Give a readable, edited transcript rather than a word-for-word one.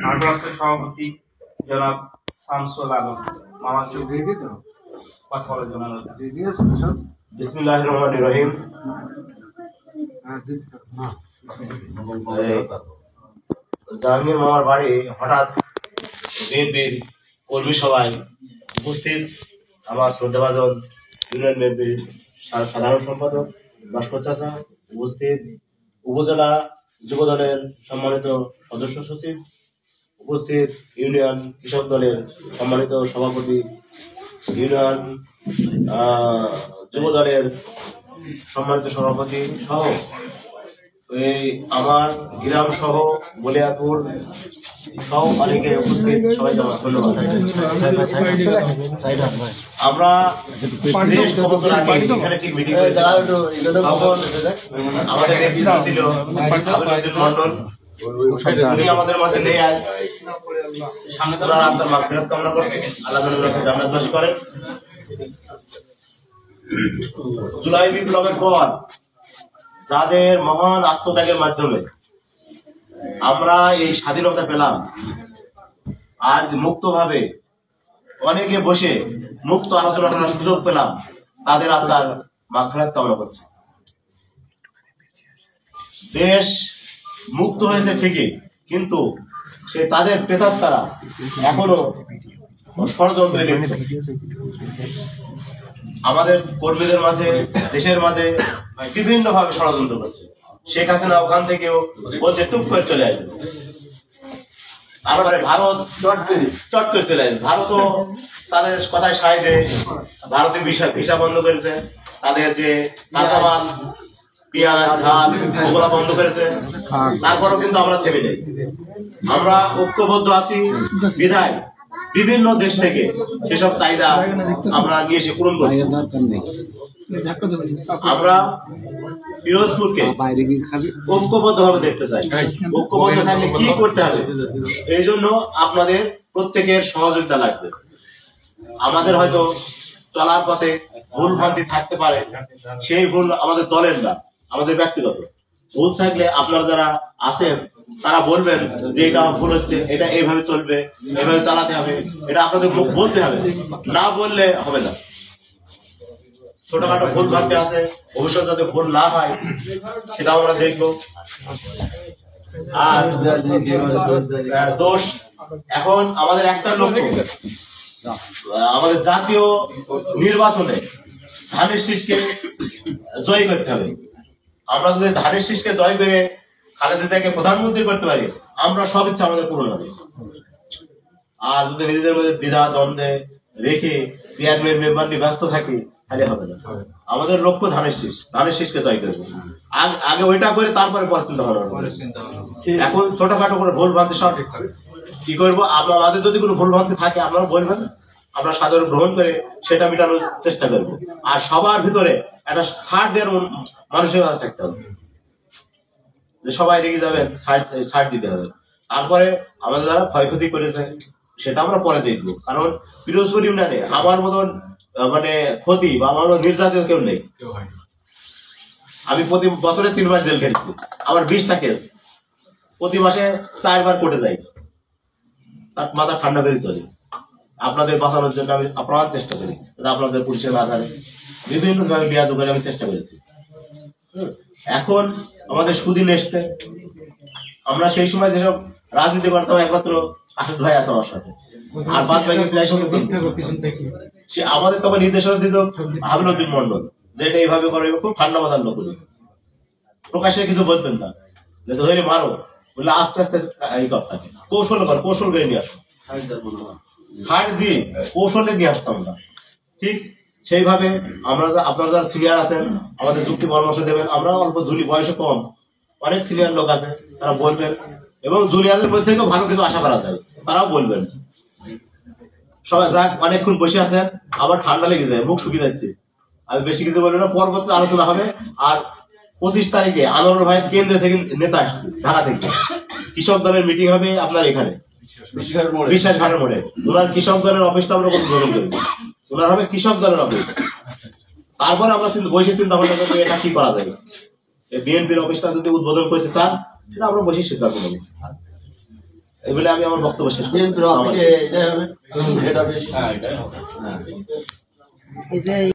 ভারপ্রাপ্ত সভাপতি জনাব শামসুল আলম মামা কথা বলার জন্য বিসমিল্লাহির রহমানির রহিম। জাহাঙ্গীর মামার বাড়ি হঠাৎ বিএনপির কর্মী সভায় উপস্থিত আমার শ্রদ্ধাভাজন ইউনিয়ন বিএনপির সাধারণ সম্পাদক ভাস্কর চাচা, উপস্থিত উপজেলা যুব দলের সম্মানিত সদস্য সচিব, উপস্থিত ইউনিয়ন কৃষক দলের সম্মানিত সভাপতি, ইউনিয়ন যুব দলের সম্মানিত সভাপতি সহ এই আমার গ্রাম সহ বলিয়াপুর সহ অনেকে উপস্থিত, সবাইকে আমার ধন্যবাদ। আমরা এখানে ঠিক মিটিং আমাদের নেতৃত্ব ছিল মন্ডল, উনি আমাদের মাঝে নেই আজ। সামনে আপনার মাগফিরাত কামনা করছি, আল্লাহ জান্নাতবাসী করেন। জুলাই বিপ্লবের পর যাদের মহান আত্মত্যাগের মাধ্যমে আমরা এই স্বাধীনতা পেলাম, আজ মুক্তভাবে অনেকে বসে মুক্ত আলোচনা করার সুযোগ পেলাম, তাদের আত্মার মাগফিরাত কামনা করছি। দেশ মুক্ত হয়েছে ঠিকই, কিন্তু সে তাদের প্রেতাত্মারা এখনো ষড়যন্ত্রে লিপ্ত। আমাদের কর্মীদের মাঝে, দেশের মাঝে বিভিন্ন ভাবে ষড়যন্ত্র করছে। শেখ হাসিনা ওখান থেকেও বলছে টুপ করে চলে আসবে, তারপরে ভারত চট করে চলে আসবে। ভারতও তাদের কথায় সায় দেয়, ভারতের ভিসা বন্ধ করেছে, তাদের যে কাঁচামাল পেঁয়াজ ঝাল ওগুলা বন্ধ করেছে। তারপরেও কিন্তু আমরা থেমে যাই, আমরা ঐক্যবদ্ধ আছি বিধায় বিভিন্ন দেশ থেকে সেসব চাহিদা আমরা নিয়ে এসে পূরণ করছি। আমরা পিরোজপুরকে ঐক্যবদ্ধ ভাবে দেখতে চাই। ঐক্যবদ্ধ থাকলে কি করতে হবে, এই জন্য আপনাদের প্রত্যেকের সহযোগিতা লাগবে। আমাদের হয়তো চলার পথে ভুল ভ্রান্তি থাকতে পারে, সেই ভুল আমাদের দলের না, আমাদের ব্যক্তিগত ভুল থাকলে আপনারা যারা আছেন তারা বলবেন যে এটা ভুল হচ্ছে, এটা এইভাবে চলবে, এইভাবে চালাতে হবে, এটা আপনাদের বলতে হবে, না বললে হবে না। ছোটখাটো ভুল ভ্রান্তি আছে, ভবিষ্যতে যাতে ভুল না হয় সেটাও আমরা দেখবো। আর দোষ এখন আমাদের একটা লক্ষ্য, আমাদের জাতীয় নির্বাচনে ধানের শীষকে জয় করতে হবে। আমরা যদি ধানের শীষকে জয় করে খালেদা জিয়াকে প্রধানমন্ত্রী করতে পারি, আমরা সব ইচ্ছা আমাদের পূরণ হবে। আর যদি নিজেদের মধ্যে দ্বিধা দ্বন্দ্বে রেখে চেয়ারম্যান মেম্বার নিয়ে ব্যস্ত থাকি, তাহলে হবে না। আমাদের লক্ষ্য ধানের শীষ, ধানের শীষকে জয় করবো। আগে ওইটা করে তারপরে পরে চিন্তা ভাবনা। এখন ছোটখাটো করে ভুল ভ্রান্তি সব কি করবো, আমাদের যদি কোনো ভুল ভ্রান্তি থাকে আপনারা বলবেন, আমরা সাধারণ গ্রহণ করে সেটা মেটানোর চেষ্টা করবো। আর সবার ভিতরে একটা ছাড় দেওয়ার মানসিকতা থাকতে হবে, যে সবাই রেগে যাবেন, ছাড় দিতে হবে। তারপরে আমাদের যারা ক্ষয়ক্ষতি করেছে সেটা আমরা পরে দেখবো। কারণ পিরোজপুর ইউনিয়নে আমার মতন মানে ক্ষতি বা আমার মতন নির্যাতিত কেউ নেই। আমি প্রতি বছরে 3 মাস জেল খেটেছি, আমার 20টা কেস, প্রতি মাসে 4 বার কোর্টে যাই, তার মাথা ঠান্ডা করে চলে। আপনাদের বাঁচানোর জন্য আমি আপ্রাণ চেষ্টা করি, আপনাদের পুলিশের আধারে বিভিন্ন ভাবে বিয়াজ করে আমি চেষ্টা করেছি। এখন আমাদের সুদিন এসছে, আমরা সেই সময় যেসব রাজনীতি করতাম একমাত্র আসাদ ভাই আছে আমার সাথে, আর বাদ বাকি প্রায় সঙ্গে সে আমাদের তখন নির্দেশনা দিত হাবিলুদ্দিন মন্ডল, যে এটা এইভাবে করে, খুব ঠান্ডা মাথার লোক, প্রকাশ্যে কিছু বলতেন না, ধরে মারো বললে আস্তে আস্তে এই করতে থাকে, কৌশল কর, কৌশল করে নিয়ে আসো, ছাড় দিয়ে কৌশলে নিয়ে আসতাম আমরা। ঠিক সেইভাবে আমরা আপনারা যারা সিনিয়র আছেন আমাদের যুক্তি পরামর্শ দেবেন। আমরা অল্প বয়সে কম, অনেক সিনিয়র লোক আছে, তারা বলবেন, এবং জুনিয়রদের মধ্যে থেকেও ভালো কিছু আশা করা যায়, তারাও বলবেন। সবাই যাক, অনেকক্ষণ বসে আছেন, আবার ঠান্ডা লেগে যায়, মুখ শুকিয়ে যাচ্ছে, আমি বেশি কিছু বলবো না, পরবর্তী আলোচনা হবে। আর 25 তারিখে আনোয়ার ভাই কেন্দ্র থেকে নেতা আসছে ঢাকা থেকে, কৃষক দলের মিটিং হবে আপনার এখানে বিশ্বাস ঘাটের মোড়ে। ওনার কৃষক দলের অফিসটা আমরা কোনো গ্রহণ করি, ওনার হবে কৃষক দলের অফিস। তারপর আমরা বসে চিন্তা ভাবনা করবো এটা কি করা যায়। বিএনপির অফিসটা যদি উদ্বোধন করতে চান, সেটা আমরা বসে সিদ্ধান্ত নেব। এই বলে আমি আমার বক্তব্য শেষ করি। বিএনপির অফিসে এটাই হবে, হেড অফিস। হ্যাঁ, এটাই হবে। হ্যাঁ।